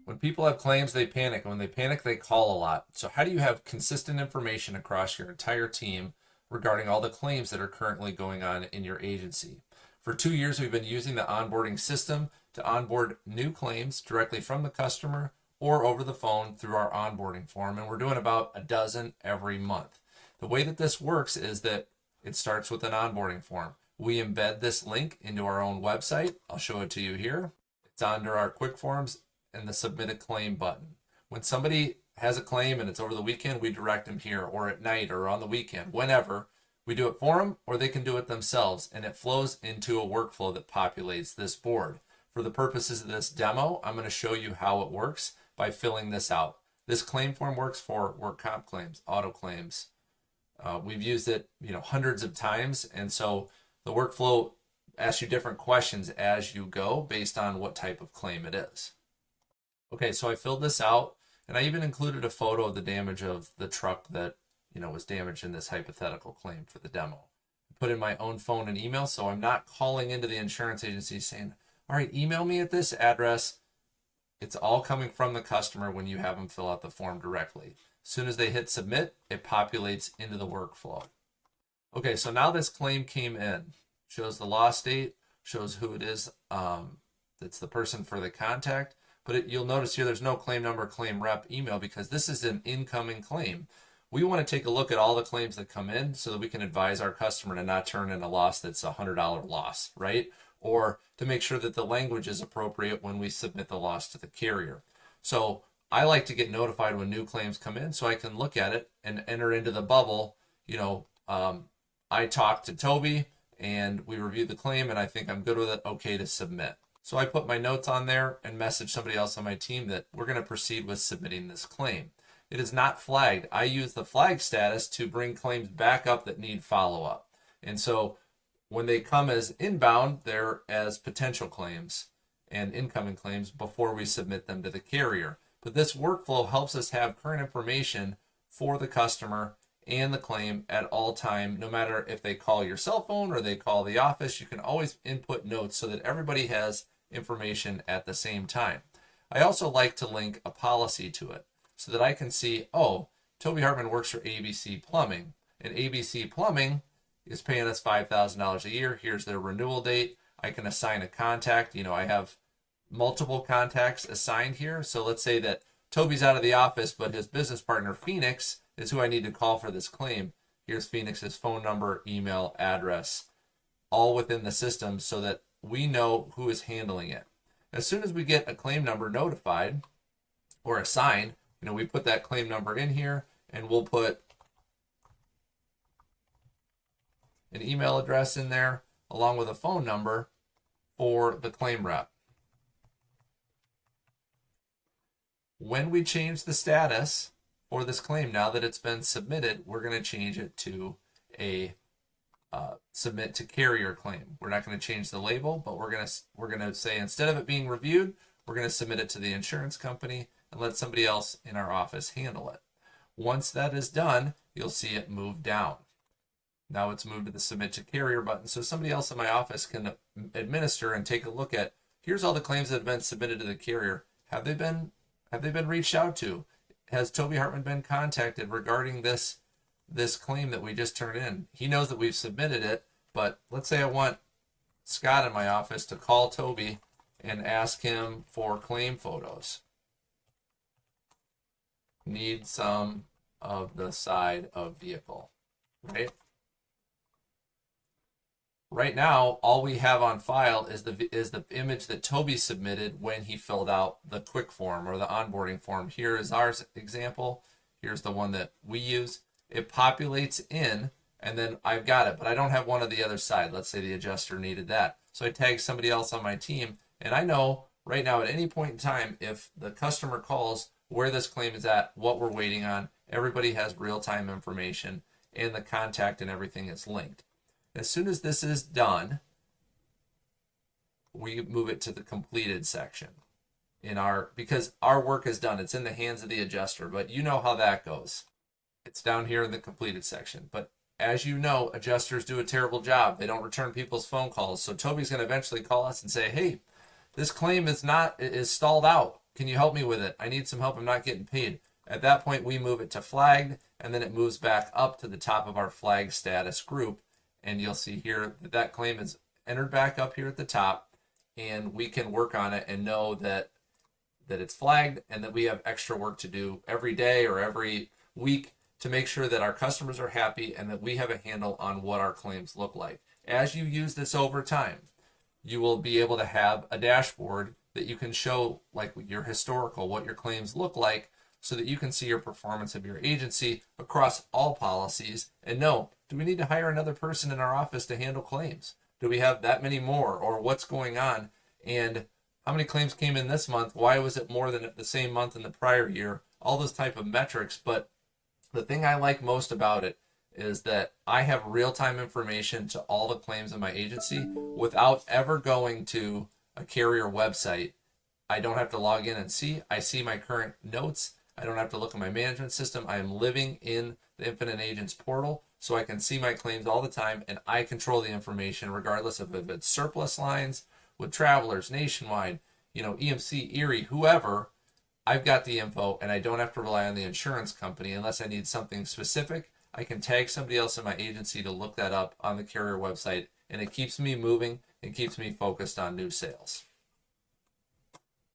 When people have claims, they panic. And when they panic, they call a lot. So, how do you have consistent information across your entire team regarding all the claims that are currently going on in your agency? For 2 years, we've been using the onboarding system to onboard new claims directly from the customer or over the phone through our onboarding form. And we're doing about a dozen every month. The way that this works is that it starts with an onboarding form. We embed this link into our own website. I'll show it to you here. It's under our quick forms and the submit a claim button. When somebody has a claim and it's over the weekend, we direct them here, or at night or on the weekend, whenever. We do it for them, or they can do it themselves, and it flows into a workflow that populates this board. For the purposes of this demo, I'm going to show you how it works by filling this out. This claim form works for work comp claims, auto claims. We've used it, hundreds of times, and so the workflow asks you different questions as you go based on what type of claim it is. Okay, so I filled this out, and I even included a photo of the damage of the truck that was damaged in this hypothetical claim for the demo. I put in my own phone and email, so I'm not calling into the insurance agency saying, all right, email me at this address. It's all coming from the customer when you have them fill out the form directly. As soon as they hit submit, it populates into the workflow. Okay, so now this claim came in. Shows the loss date, shows who it is. It's the person for the contact. But you'll notice here there's no claim number, claim rep, email, because this is an incoming claim. We want to take a look at all the claims that come in so that we can advise our customer to not turn in a loss that's a $100 loss, right? Or to make sure that the language is appropriate when we submit the loss to the carrier. So I like to get notified when new claims come in so I can look at it and enter into the bubble. I talked to Toby and we reviewed the claim and I think I'm good with it, okay to submit. So I put my notes on there and message somebody else on my team that we're going to proceed with submitting this claim. It is not flagged. I use the flag status to bring claims back up that need follow-up. And so when they come as inbound, they're as potential claims and incoming claims before we submit them to the carrier. But this workflow helps us have current information for the customer and the claim at all time, no matter if they call your cell phone or they call the office. You can always input notes so that everybody has information at the same time. I also like to link a policy to it so that I can see, oh, Toby Hartman works for ABC Plumbing, and ABC Plumbing is paying us $5,000 a year. Here's their renewal date. I can assign a contact. I have multiple contacts assigned here. So let's say that Toby's out of the office, but his business partner, Phoenix, is who I need to call for this claim. Here's Phoenix's phone number, email, address, all within the system so that we know who is handling it. As soon as we get a claim number notified or assigned, we put that claim number in here and we'll put an email address in there along with a phone number for the claim rep. When we change the status for this claim, now that it's been submitted, we're going to change it to a submit to carrier claim. We're not going to change the label, but we're going to say instead of it being reviewed, we're going to submit it to the insurance company and let somebody else in our office handle it. Once that is done, you'll see it move down. Now it's moved to the submit to carrier button, so somebody else in my office can administer and take a look at, here's all the claims that have been submitted to the carrier. Have they been reached out to? Has Toby Hartman been contacted regarding this claim that we just turned in? He knows that we've submitted it, but let's say I want Scott in my office to call Toby and ask him for claim photos. Need some of the side of vehicle, right? Right now, all we have on file is the image that Toby submitted when he filled out the quick form or the onboarding form. Here is our example. Here's the one that we use. It populates in, and then I've got it, but I don't have one on the other side. Let's say the adjuster needed that. So I tag somebody else on my team, and I know right now at any point in time, if the customer calls, where this claim is at, what we're waiting on. Everybody has real-time information, and the contact and everything is linked. As soon as this is done, we move it to the completed section because our work is done. It's in the hands of the adjuster, but you know how that goes. It's down here in the completed section. But as you know, adjusters do a terrible job. They don't return people's phone calls. So Toby's going to eventually call us and say, hey, this claim is stalled out. can you help me with it? I need some help. I'm not getting paid. At that point, we move it to flagged, and then it moves back up to the top of our flag status group. And you'll see here that that claim is entered back up here at the top, and we can work on it and know that it's flagged and that we have extra work to do every day or every week to make sure that our customers are happy and that we have a handle on what our claims look like. As you use this over time, you will be able to have a dashboard that you can show, like your historical, what your claims look like, so that you can see your performance of your agency across all policies and know, do we need to hire another person in our office to handle claims? Do we have that many more, or what's going on? And how many claims came in this month? Why was it more than the same month in the prior year? All those type of metrics. But the thing I like most about it is that I have real-time information to all the claims in my agency without ever going to a carrier website. I don't have to log in and see. I see my current notes. I don't have to look at my management system. I am living in the Infinite Agents portal, so I can see my claims all the time, and I control the information regardless of if it's surplus lines with Travelers, Nationwide, EMC, Erie, whoever. I've got the info, and I don't have to rely on the insurance company unless I need something specific. I can tag somebody else in my agency to look that up on the carrier website, and it keeps me moving and keeps me focused on new sales.